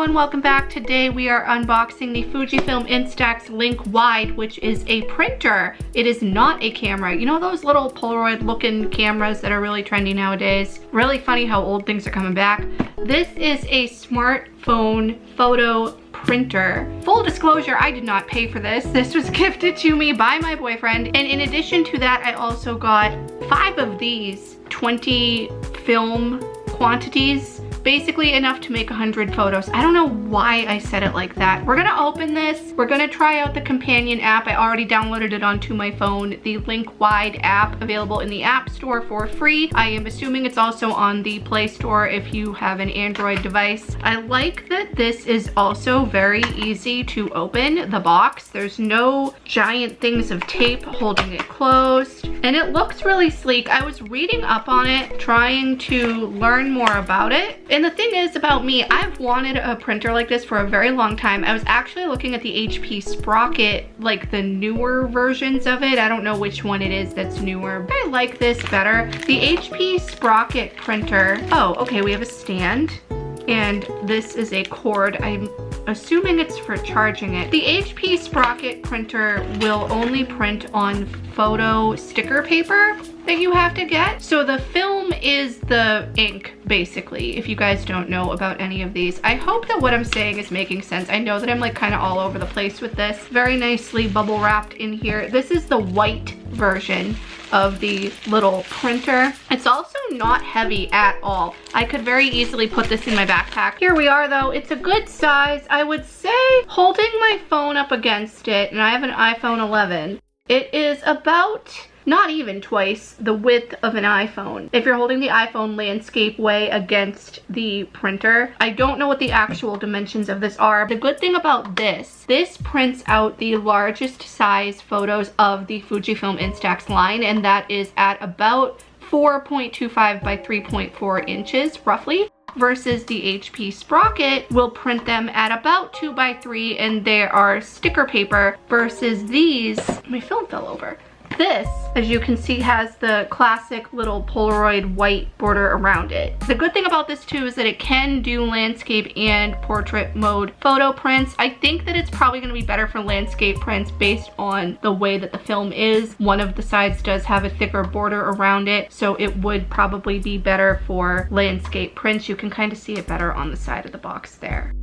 everyone, welcome back. Today we are unboxing the Fujifilm Instax Link Wide, which is a printer. It is not a camera. You know those little Polaroid looking cameras that are really trendy nowadays? Really funny how old things are coming back. This is a smartphone photo printer. Full disclosure, I did not pay for this. This was gifted to me by my boyfriend. And in addition to that, I also got 5 of these 20 film quantities. Basically enough to make 100 photos. I don't know why I said it like that. We're gonna open this. We're gonna try out the companion app. I already downloaded it onto my phone. The Link Wide app available in the App Store for free. I am assuming it's also on the Play Store if you have an Android device. I like that this is also very easy to open the box. There's no giant things of tape holding it closed. And it looks really sleek. I was reading up on it, trying to learn more about it. And the thing is about me, I've wanted a printer like this for a very long time. I was actually looking at the HP Sprocket, like the newer versions of it. I don't know which one it is that's newer, but I like this better. The HP Sprocket printer. Oh, okay, we have a stand. And this is a cord. I'm assuming it's for charging it. The HP Sprocket printer will only print on photo sticker paper that you have to get. So the film is the ink, basically, if you guys don't know about any of these. I hope that what I'm saying is making sense. I know that I'm like kind of all over the place with this. Very nicely bubble wrapped in here. This is the white version of the little printer. It's also not heavy at all. I could very easily put this in my backpack. Here we are though. It's a good size. I would say holding my phone up against it, and I have an iPhone 11, it is about not even twice the width of an iPhone. If you're holding the iPhone landscape way against the printer, I don't know what the actual dimensions of this are. The good thing about this prints out the largest size photos of the Fujifilm Instax line, and that is at about 4.25 by 3.4 inches, roughly. Versus the HP Sprocket will print them at about 2 by 3, and they are sticker paper, versus these, my film fell over. This, as you can see, has the classic little Polaroid white border around it. The good thing about this too is that it can do landscape and portrait mode photo prints. I think that it's probably going to be better for landscape prints based on the way that the film is. One of the sides does have a thicker border around it, so it would probably be better for landscape prints. You can kind of see it better on the side of the box there.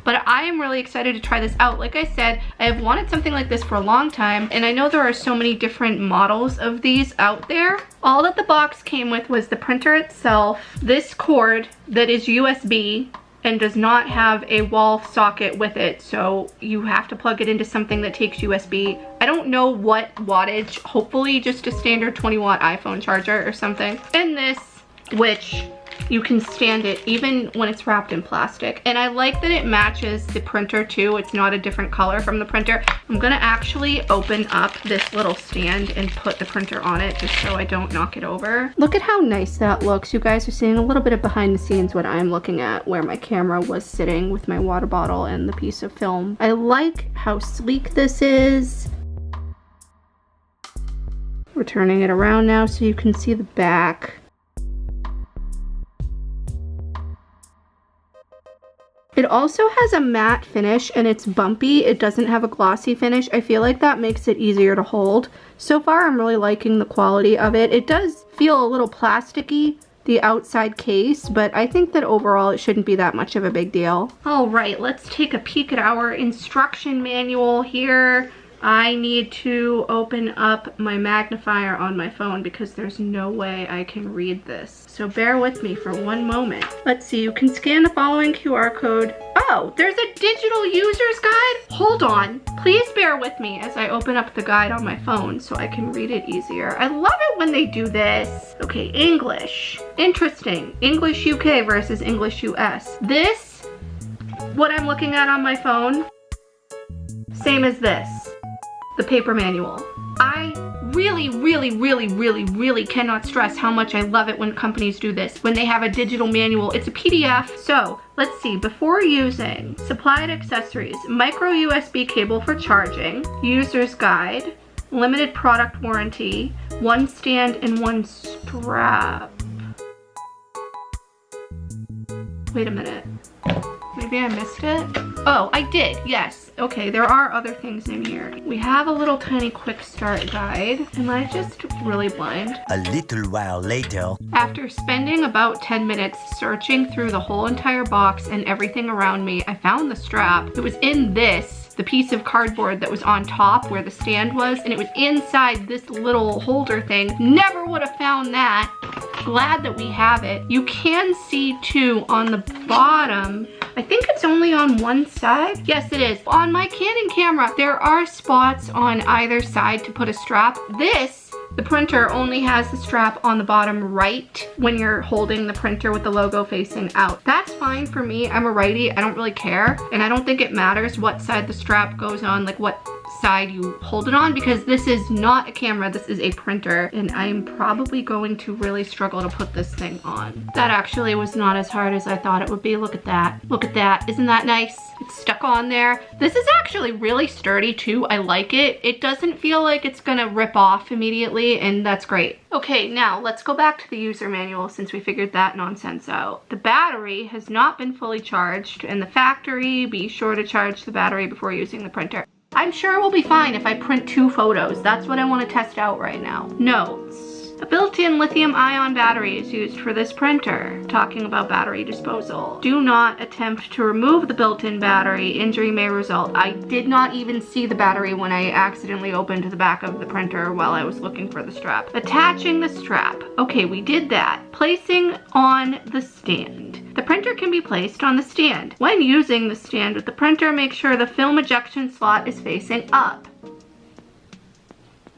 But I am really excited to try this out. Like I said, I have wanted something like this for a long time, and I know there are so many different models of these out there. All that the box came with was the printer itself, this cord that is USB and does not have a wall socket with it, so you have to plug it into something that takes USB. I don't know what wattage, hopefully just a standard 20-watt iPhone charger or something. And this, which you can stand it even when it's wrapped in plastic. And I like that it matches the printer too. It's not a different color from the printer. I'm gonna actually open up this little stand and put the printer on it just so I don't knock it over. Look at how nice that looks. You guys are seeing a little bit of behind the scenes what I'm looking at, where my camera was sitting with my water bottle and the piece of film. I like how sleek this is. We're turning it around now so you can see the back. It also has a matte finish and it's bumpy. It doesn't have a glossy finish. I feel like that makes it easier to hold. So far, I'm really liking the quality of it. It does feel a little plasticky, the outside case, but I think that overall it shouldn't be that much of a big deal. All right, let's take a peek at our instruction manual here. I need to open up my magnifier on my phone because there's no way I can read this. So bear with me for one moment. Let's see, you can scan the following QR code. Oh, there's a digital user's guide? Hold on, please bear with me as I open up the guide on my phone so I can read it easier. I love it when they do this. Okay, English. Interesting. English UK versus English US. This, what I'm looking at on my phone, same as this. The paper manual. I really cannot stress how much I love it when companies do this. When they have a digital manual, it's a PDF. So let's see, before using, supplied accessories, micro USB cable for charging, user's guide, limited product warranty, one stand and one strap. Wait a minute. Maybe I missed it. Oh, I did, yes. Okay, there are other things in here. We have a little tiny quick start guide. Am I just really blind? A little while later. After spending about 10 minutes searching through the whole entire box and everything around me, I found the strap. It was in this, the piece of cardboard that was on top where the stand was, and it was inside this little holder thing. Never would have found that. Glad that we have it. You can see too on the bottom, I think it's only on one side. Yes, it is. On my Canon camera, there are spots on either side to put a strap. This, the printer only has the strap on the bottom right when you're holding the printer with the logo facing out. That's fine for me. I'm a righty. I don't really care. And I don't think it matters what side the strap goes on, like what side you hold it on, because this is not a camera, this is a printer, and I'm probably going to really struggle to put this thing on. That actually was not as hard as I thought it would be. Look at that. Look at that. Isn't that nice? It's stuck on there. This is actually really sturdy too. I like it. It doesn't feel like it's gonna rip off immediately, and that's great. Okay, now let's go back to the user manual since we figured that nonsense out. The battery has not been fully charged, and the factory, be sure to charge the battery before using the printer. I'm sure we'll be fine if I print 2 photos. That's what I want to test out right now. Notes. A built-in lithium-ion battery is used for this printer. Talking about battery disposal. Do not attempt to remove the built-in battery. Injury may result. I did not even see the battery when I accidentally opened the back of the printer while I was looking for the strap. Attaching the strap. Okay, we did that. Placing on the stand. The printer can be placed on the stand. When using the stand with the printer, make sure the film ejection slot is facing up.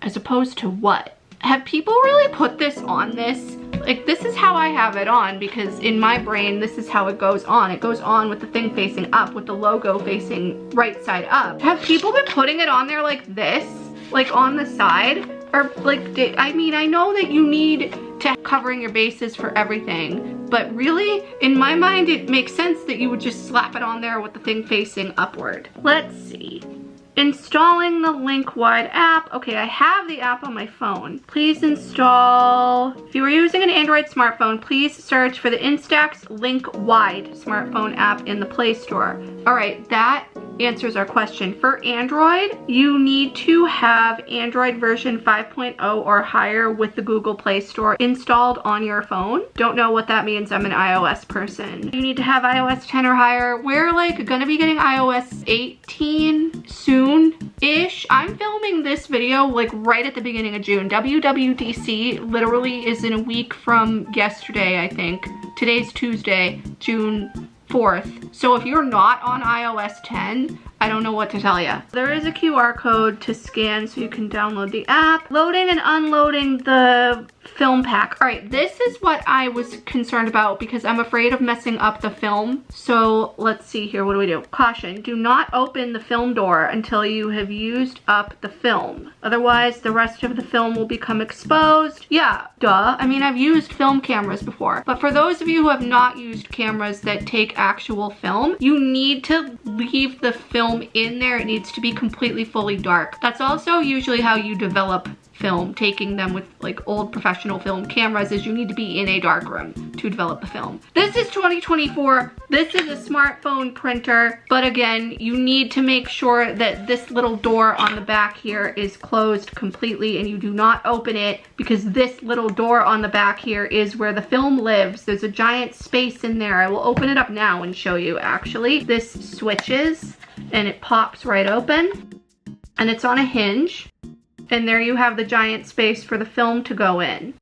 As opposed to what? Have people really put this on this? Like, this is how I have it on, because in my brain, this is how it goes on. It goes on with the thing facing up, with the logo facing right side up. Have people been putting it on there like this? Like on the side? Or like, I mean, I know that you need to covering your bases for everything, but really, in my mind, it makes sense that you would just slap it on there with the thing facing upward. Let's see. Installing the Link Wide app. Okay, I have the app on my phone. Please install. If you are using an Android smartphone, please search for the Instax Link Wide smartphone app in the Play Store. All right, that answers our question. For Android, you need to have Android version 5.0 or higher with the Google Play Store installed on your phone. Don't know what that means. I'm an iOS person. You need to have iOS 10 or higher. We're like gonna be getting iOS 18 soon-ish. I'm filming this video like right at the beginning of June. WWDC literally is in a week from yesterday, I think. Today's Tuesday, June 4th. So if you're not on iOS 10, I don't know what to tell you. There is a QR code to scan so you can download the app. Loading and unloading the film pack. All right, this is what I was concerned about because I'm afraid of messing up the film. So let's see here, what do we do? Caution, do not open the film door until you have used up the film. Otherwise, the rest of the film will become exposed. Yeah, duh. I mean, I've used film cameras before, but for those of you who have not used cameras that take actual film, you need to leave the film in there. It needs to be completely fully dark. That's also usually how you develop film. Taking them with like old professional film cameras is you need to be in a dark room to develop the film. This is 2024. This is a smartphone printer, but again, you need to make sure that this little door on the back here is closed completely and you do not open it, because this little door on the back here is where the film lives. There's a giant space in there. I will open it up now and show you actually. This switches and it pops right open and it's on a hinge. And there you have the giant space for the film to go in.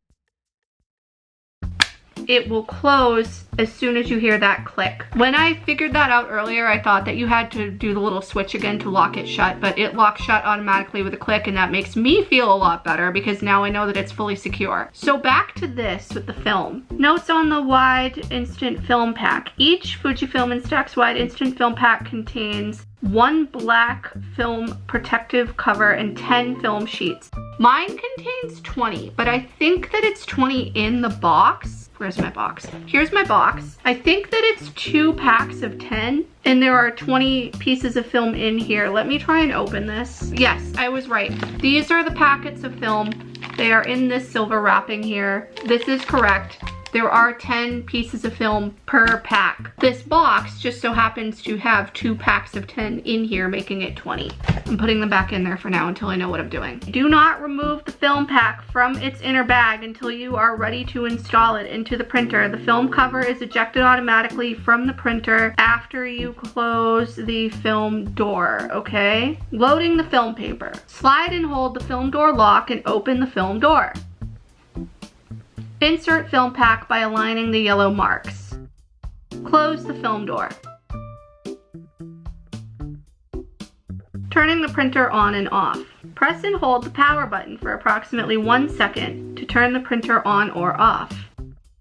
It will close as soon as you hear that click. When I figured that out earlier, I thought that you had to do the little switch again to lock it shut, but it locks shut automatically with a click, and that makes me feel a lot better because now I know that it's fully secure. So back to this with the film. Notes on the Wide Instant Film Pack. Each Fujifilm Instax Wide Instant Film Pack contains 1 black film protective cover and 10 film sheets. Mine contains 20, but I think that it's 20 in the box. Where's my box? Here's my box. I think that it's 2 packs of 10 and there are 20 pieces of film in here. Let me try and open this. Yes, I was right. These are the packets of film. They are in this silver wrapping here. This is correct. There are 10 pieces of film per pack. This box just so happens to have 2 packs of 10 in here, making it 20. I'm putting them back in there for now until I know what I'm doing. Do not remove the film pack from its inner bag until you are ready to install it into the printer. The film cover is ejected automatically from the printer after you close the film door, okay? Loading the film paper. Slide and hold the film door lock and open the film door. Insert film pack by aligning the yellow marks. Close the film door. Turning the printer on and off. Press and hold the power button for approximately 1 second to turn the printer on or off.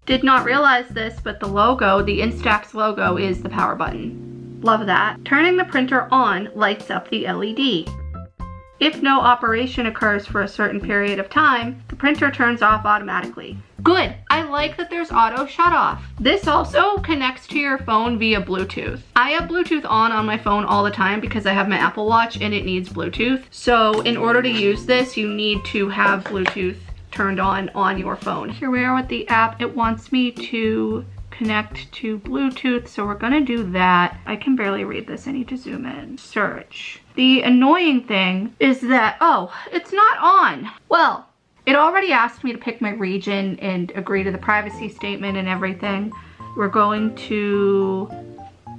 Did not realize this, but the logo, the Instax logo, is the power button. Love that. Turning the printer on lights up the LED. If no operation occurs for a certain period of time, the printer turns off automatically. Good. I like that there's auto shut off. This also connects to your phone via Bluetooth. I have Bluetooth on my phone all the time because I have my Apple Watch and it needs Bluetooth. So in order to use this, you need to have Bluetooth turned on your phone. Here we are with the app. It wants me to connect to Bluetooth, so we're gonna do that. I can barely read this. I need to zoom in. Search. The annoying thing is that, oh, it's not on. Well, it already asked me to pick my region and agree to the privacy statement and everything. We're going to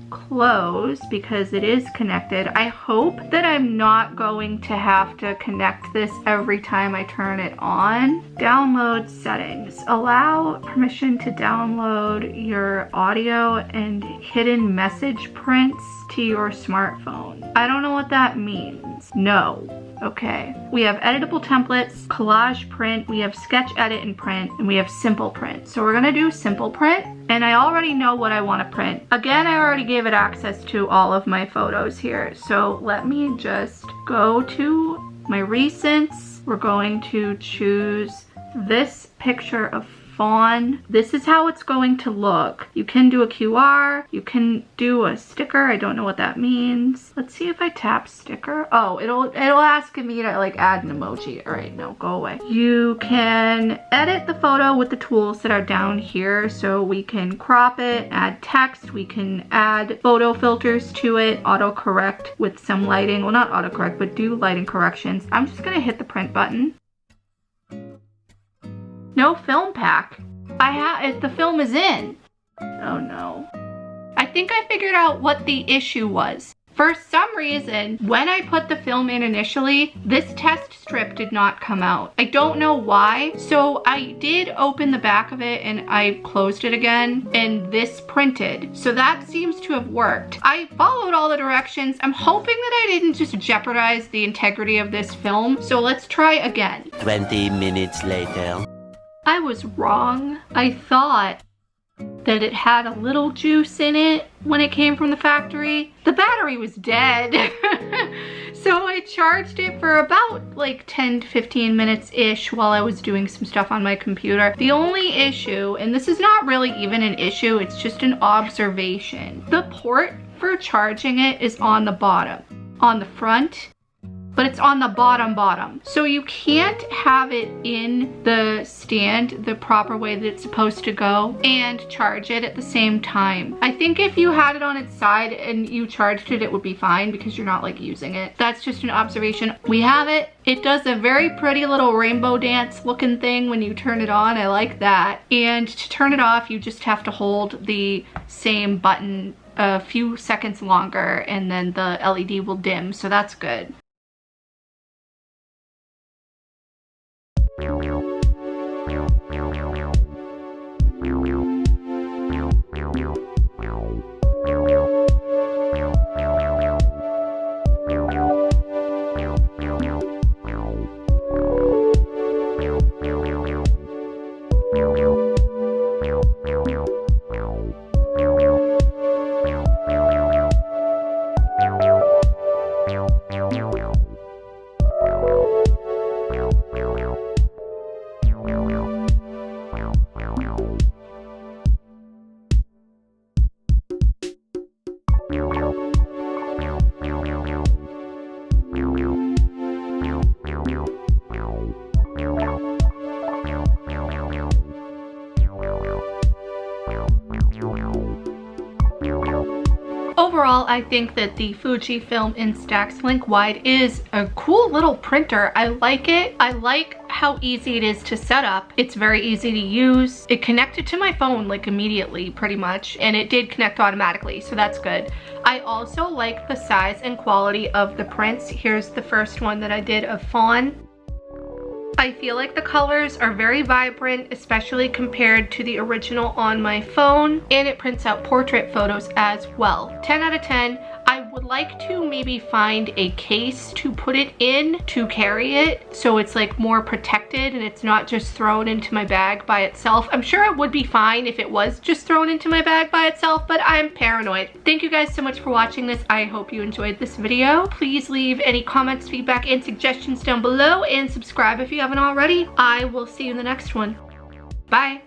close because it is connected. I hope that I'm not going to have to connect this every time I turn it on. Download settings. Allow permission to download your audio and hidden message prints to your smartphone. I don't know what that means. No. Okay. We have editable templates, collage print, we have sketch edit and print, and we have simple print. So we're gonna do simple print, and I already know what I wanna print. Again, I already gave it access to all of my photos here. So let me just go to my recents. We're going to choose this picture of Fawn. This is how it's going to look. You can do a QR, you can do a sticker. I don't know what that means. Let's see if I tap sticker. Oh, it'll ask me to like add an emoji. All right, no, go away. You can edit the photo with the tools that are down here. So we can crop it, add text, we can add photo filters to it, autocorrect with some lighting. Well, not autocorrect, but do lighting corrections. I'm just gonna hit the print button. No film pack. The film is in. Oh no. I think I figured out what the issue was. For some reason, when I put the film in initially, this test strip did not come out. I don't know why. So I did open the back of it and I closed it again and this printed. So that seems to have worked. I followed all the directions. I'm hoping that I didn't just jeopardize the integrity of this film. So let's try again. 20 minutes later. I was wrong. I thought that it had a little juice in it when it came from the factory. The battery was dead. So I charged it for about like 10 to 15 minutes-ish while I was doing some stuff on my computer. The only issue, and this is not really even an issue, it's just an observation. The port for charging it is on the bottom. On the front, but it's on the bottom. So you can't have it in the stand the proper way that it's supposed to go and charge it at the same time. I think if you had it on its side and you charged it, it would be fine because you're not like using it. That's just an observation. We have it. It does a very pretty little rainbow dance looking thing when you turn it on. I like that. And to turn it off, you just have to hold the same button a few seconds longer and then the LED will dim. So that's good. I think that the Fujifilm Instax Link Wide is a cool little printer. I like it. I like how easy it is to set up. It's very easy to use. It connected to my phone like immediately pretty much, and it did connect automatically, so that's good. I also like the size and quality of the prints. Here's the first one that I did of Fawn. I feel like the colors are very vibrant, especially compared to the original on my phone, and it prints out portrait photos as well. 10 out of 10. I would like to maybe find a case to put it in to carry it so it's like more protected and it's not just thrown into my bag by itself. I'm sure it would be fine if it was just thrown into my bag by itself, but I'm paranoid. Thank you guys so much for watching this. I hope you enjoyed this video. Please leave any comments, feedback, and suggestions down below, and subscribe if you haven't already. I will see you in the next one. Bye.